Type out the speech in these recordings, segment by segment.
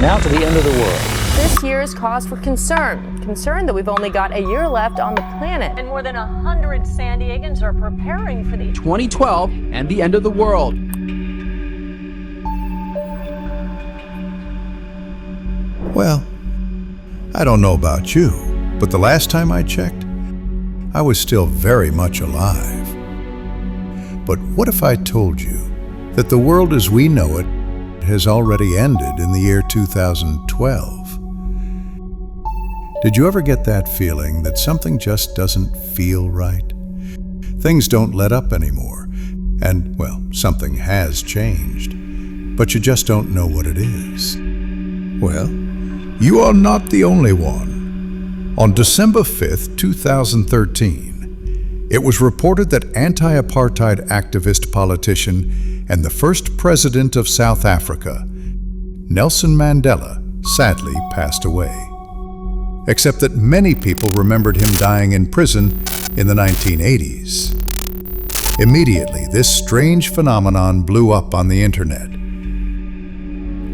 Now to the end of the world. This year is cause for concern. Concern that we've only got a year left on the planet. And more than 100 San Diegans are preparing for the 2012 and the end of the world. Well, I don't know about you, but the last time I checked, I was still very much alive. But what if I told you that the world as we know it has already ended in the year 2012? Did you ever get that feeling that something just doesn't feel right? Things don't let up anymore, and, well, something has changed, but you just don't know what it is. Well, you are not the only one. On December 5th, 2013, it was reported that anti-apartheid activist, politician, and the first president of South Africa, Nelson Mandela, sadly passed away. Except that many people remembered him dying in prison in the 1980s. Immediately, this strange phenomenon blew up on the internet,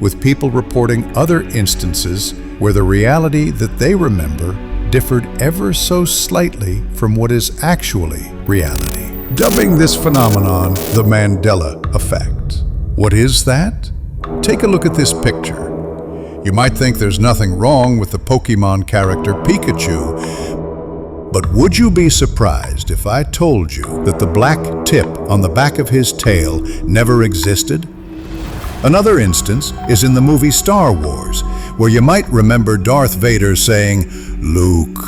with people reporting other instances where the reality that they remember differed ever so slightly from what is actually reality, dubbing this phenomenon the Mandela Effect. What is that? Take a look at this picture. You might think there's nothing wrong with the Pokemon character Pikachu, but would you be surprised if I told you that the black tip on the back of his tail never existed? Another instance is in the movie Star Wars, where you might remember Darth Vader saying, "Luke,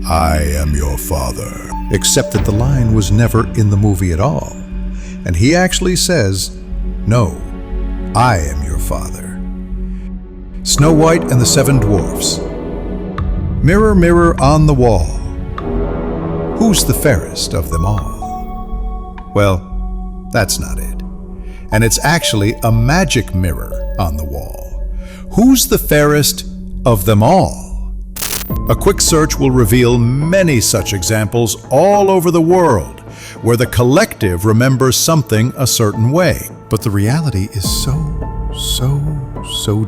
I am your father," except that the line was never in the movie at all. And he actually says, "No, I am your father." Snow White and the Seven Dwarfs. Mirror, mirror on the wall, who's the fairest of them all? Well, that's not it. And it's actually a magic mirror on the wall. Who's the fairest of them all? A quick search will reveal many such examples all over the world, where the collective remembers something a certain way. But the reality is so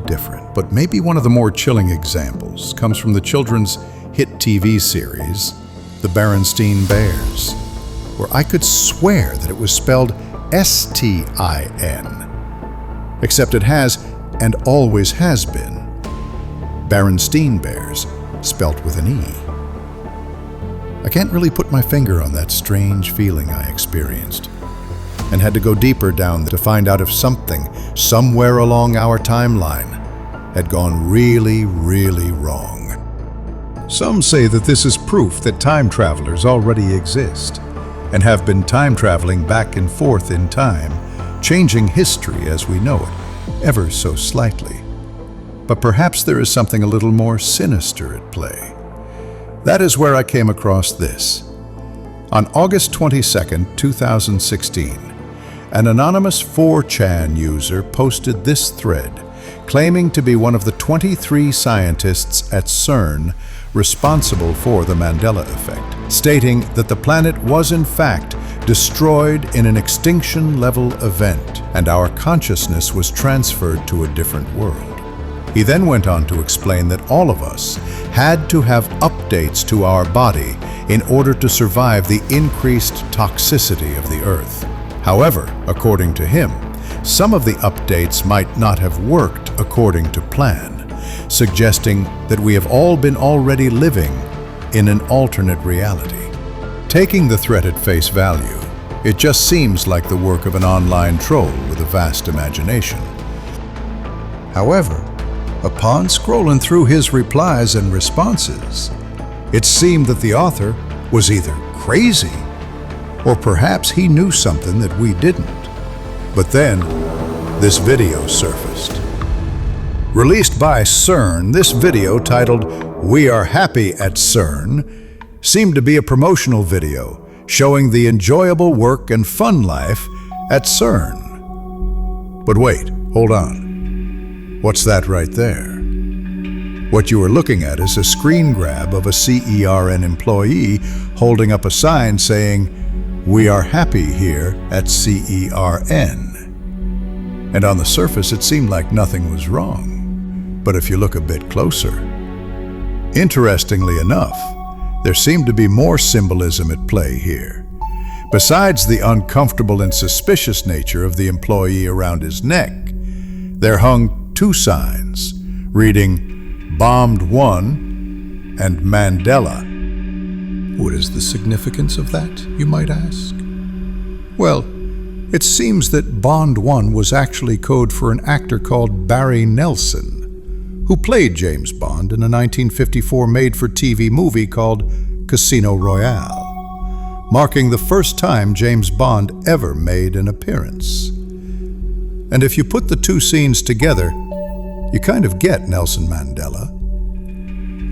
different. But maybe one of the more chilling examples comes from the children's hit TV series, The Berenstain Bears, where I could swear that it was spelled S-T-I-N, except it has, and always has been, Berenstein Bears, spelt with an E. I can't really put my finger on that strange feeling I experienced, and had to go deeper down to find out if something, somewhere along our timeline, had gone really wrong. Some say that this is proof that time travelers already exist, and have been time traveling back and forth in time, changing history as we know it, ever so slightly. But perhaps there is something a little more sinister at play. That is where I came across this. On August 22nd, 2016, an anonymous 4chan user posted this thread, claiming to be one of the 23 scientists at CERN responsible for the Mandela Effect, stating that the planet was in fact destroyed in an extinction-level event, and our consciousness was transferred to a different world. He then went on to explain that all of us had to have updates to our body in order to survive the increased toxicity of the Earth. However, according to him, some of the updates might not have worked according to plan, suggesting that we have all been already living in an alternate reality. Taking the threat at face value, it just seems like the work of an online troll with a vast imagination. However, upon scrolling through his replies and responses, it seemed that the author was either crazy or perhaps he knew something that we didn't. But then, this video surfaced. Released by CERN, this video titled "We Are Happy at CERN" seemed to be a promotional video showing the enjoyable work and fun life at CERN. But wait, hold on. What's that right there? What you are looking at is a screen grab of a CERN employee holding up a sign saying, "We are happy here at CERN." And on the surface, it seemed like nothing was wrong. But if you look a bit closer, interestingly enough, there seemed to be more symbolism at play here. Besides the uncomfortable and suspicious nature of the employee around his neck, there hung two signs reading "Bombed 1" and "Mandela." What is the significance of that, you might ask? Well, it seems that Bond 1 was actually code for an actor called Barry Nelson, who played James Bond in a 1954 made-for-TV movie called Casino Royale, marking the first time James Bond ever made an appearance. And if you put the two scenes together, you kind of get Nelson Mandela.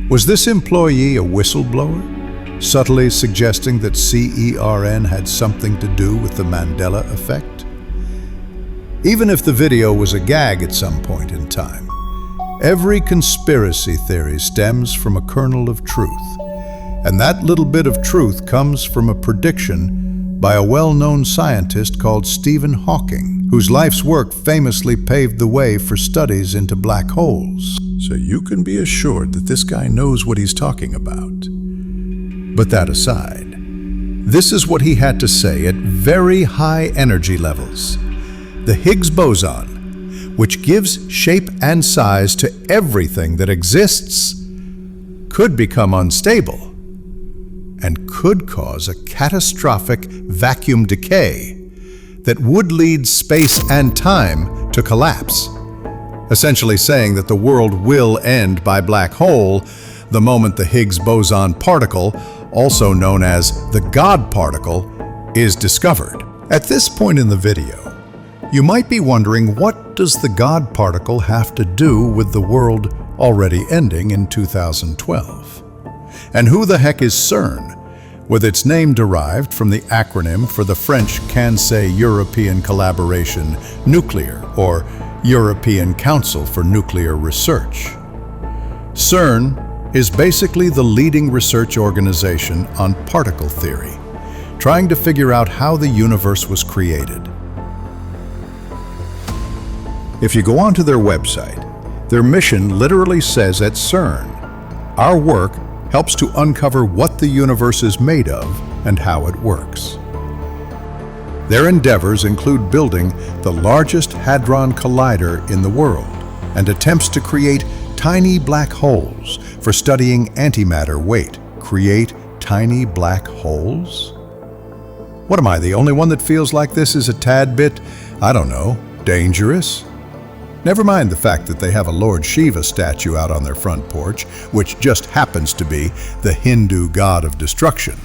Was this employee a whistleblower, subtly suggesting that CERN had something to do with the Mandela Effect? Even if the video was a gag at some point in time, every conspiracy theory stems from a kernel of truth. And that little bit of truth comes from a prediction by a well-known scientist called Stephen Hawking, whose life's work famously paved the way for studies into black holes. So you can be assured that this guy knows what he's talking about. But that aside, this is what he had to say at very high energy levels. The Higgs boson, which gives shape and size to everything that exists, could become unstable and could cause a catastrophic vacuum decay that would lead space and time to collapse, essentially saying that the world will end by black hole the moment the Higgs boson particle, also known as the God particle, is discovered. At this point in the video, you might be wondering, what does the God particle have to do with the world already ending in 2012? And who the heck is CERN, with its name derived from the acronym for the French can say European Collaboration Nuclear, or European Council for Nuclear Research? CERN is basically the leading research organization on particle theory, trying to figure out how the universe was created. If you go onto their website, their mission literally says at CERN, "Our work helps to uncover what the universe is made of and how it works." Their endeavors include building the largest hadron collider in the world and attempts to create tiny black holes for studying antimatter. Wait, create tiny black holes? What am I, the only one that feels like this is a tad bit, I don't know, dangerous? Never mind the fact that they have a Lord Shiva statue out on their front porch, which just happens to be the Hindu god of destruction,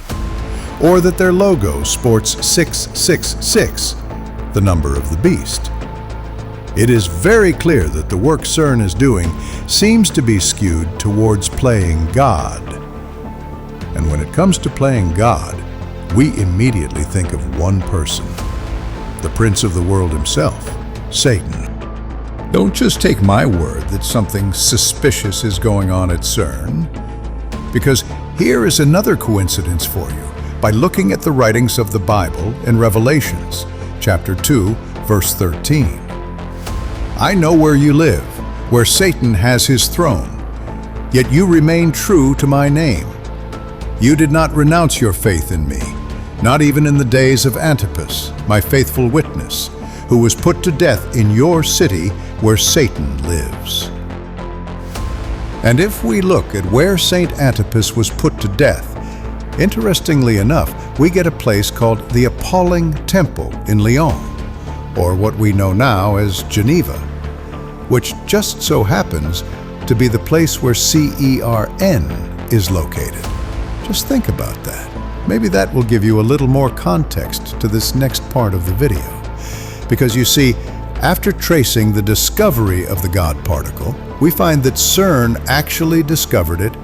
or that their logo sports 666, the number of the beast. It is very clear that the work CERN is doing seems to be skewed towards playing God. And when it comes to playing God, we immediately think of one person, the prince of the world himself, Satan. Don't just take my word that something suspicious is going on at CERN, because here is another coincidence for you by looking at the writings of the Bible in Revelations, chapter 2, verse 13. "I know where you live, where Satan has his throne, yet you remain true to my name. You did not renounce your faith in me, not even in the days of Antipas, my faithful witness, who was put to death in your city where Satan lives." And if we look at where Saint Antipas was put to death, interestingly enough, we get a place called the Appalling Temple in Lyon, or what we know now as Geneva, which just so happens to be the place where CERN is located. Just think about that. Maybe that will give you a little more context to this next part of the video. Because you see, after tracing the discovery of the God particle, we find that CERN actually discovered it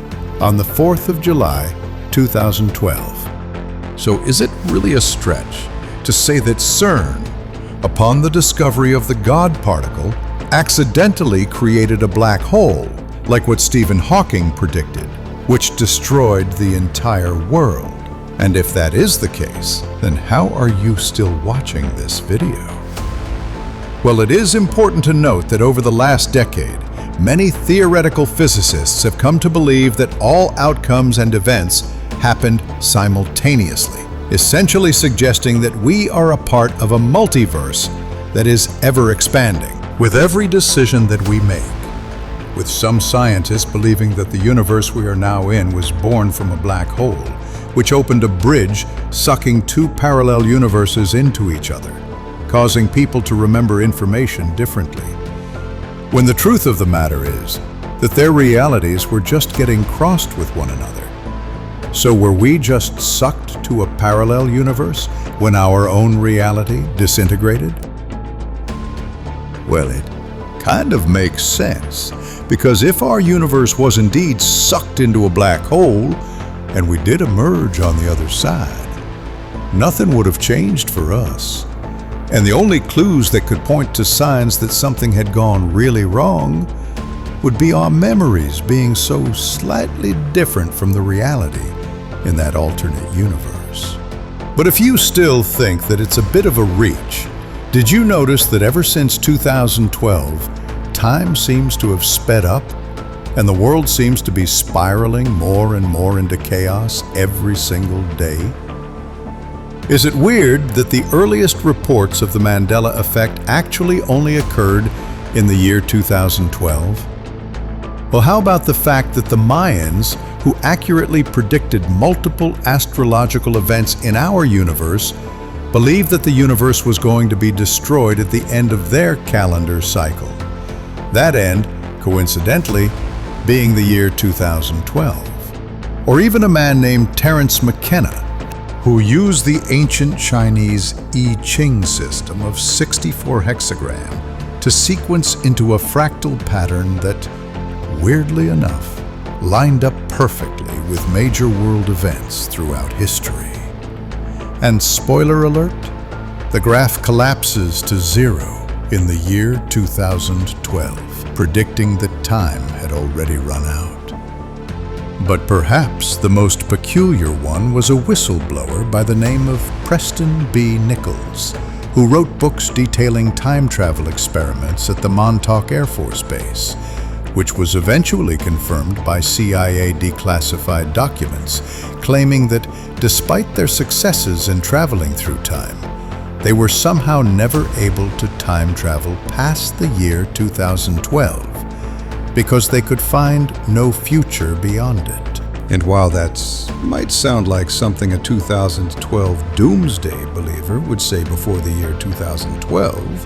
on the 4th of July, 2012. So is it really a stretch to say that CERN, upon the discovery of the God particle, accidentally created a black hole, like what Stephen Hawking predicted, which destroyed the entire world? And if that is the case, then how are you still watching this video? Well, it is important to note that over the last decade, many theoretical physicists have come to believe that all outcomes and events happened simultaneously, essentially suggesting that we are a part of a multiverse that is ever expanding. With every decision that we make, with some scientists believing that the universe we are now in was born from a black hole, which opened a bridge sucking two parallel universes into each other, causing people to remember information differently. When the truth of the matter is that their realities were just getting crossed with one another. So were we just sucked to a parallel universe when our own reality disintegrated? Well, it kind of makes sense, because if our universe was indeed sucked into a black hole, and we did emerge on the other side, nothing would have changed for us. And the only clues that could point to signs that something had gone really wrong would be our memories being so slightly different from the reality in that alternate universe. But if you still think that it's a bit of a reach, did you notice that ever since 2012, time seems to have sped up, and the world seems to be spiraling more and more into chaos every single day? Is it weird that the earliest reports of the Mandela Effect actually only occurred in the year 2012? Well, how about the fact that the Mayans, who accurately predicted multiple astrological events in our universe, believed that the universe was going to be destroyed at the end of their calendar cycle? That end, coincidentally, being the year 2012. Or even a man named Terence McKenna, who used the ancient Chinese I Ching system of 64 hexagram to sequence into a fractal pattern that, weirdly enough, lined up perfectly with major world events throughout history. And spoiler alert, the graph collapses to zero in the year 2012, predicting that time had already run out. But perhaps the most peculiar one was a whistleblower by the name of Preston B. Nichols, who wrote books detailing time travel experiments at the Montauk Air Force Base, which was eventually confirmed by CIA declassified documents, claiming that despite their successes in traveling through time, they were somehow never able to time travel past the year 2012 because they could find no future beyond it. And while that might sound like something a 2012 doomsday believer would say before the year 2012,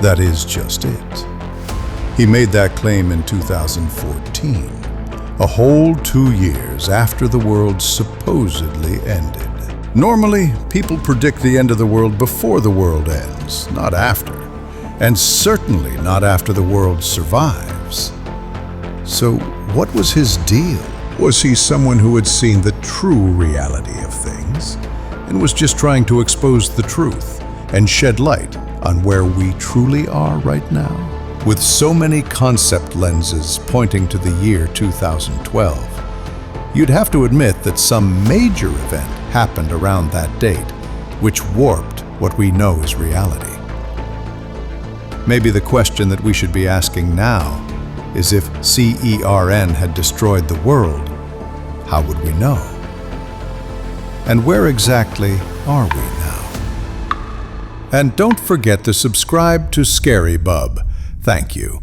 that is just it. He made that claim in 2014, a whole 2 years after the world supposedly ended. Normally, people predict the end of the world before the world ends, not after, and certainly not after the world survives. So, what was his deal? Was he someone who had seen the true reality of things and was just trying to expose the truth and shed light on where we truly are right now? With so many concept lenses pointing to the year 2012, you'd have to admit that some major event happened around that date, which warped what we know as reality. Maybe the question that we should be asking now is, if CERN had destroyed the world, how would we know? And where exactly are we now? And don't forget to subscribe to Scary Bub. Thank you.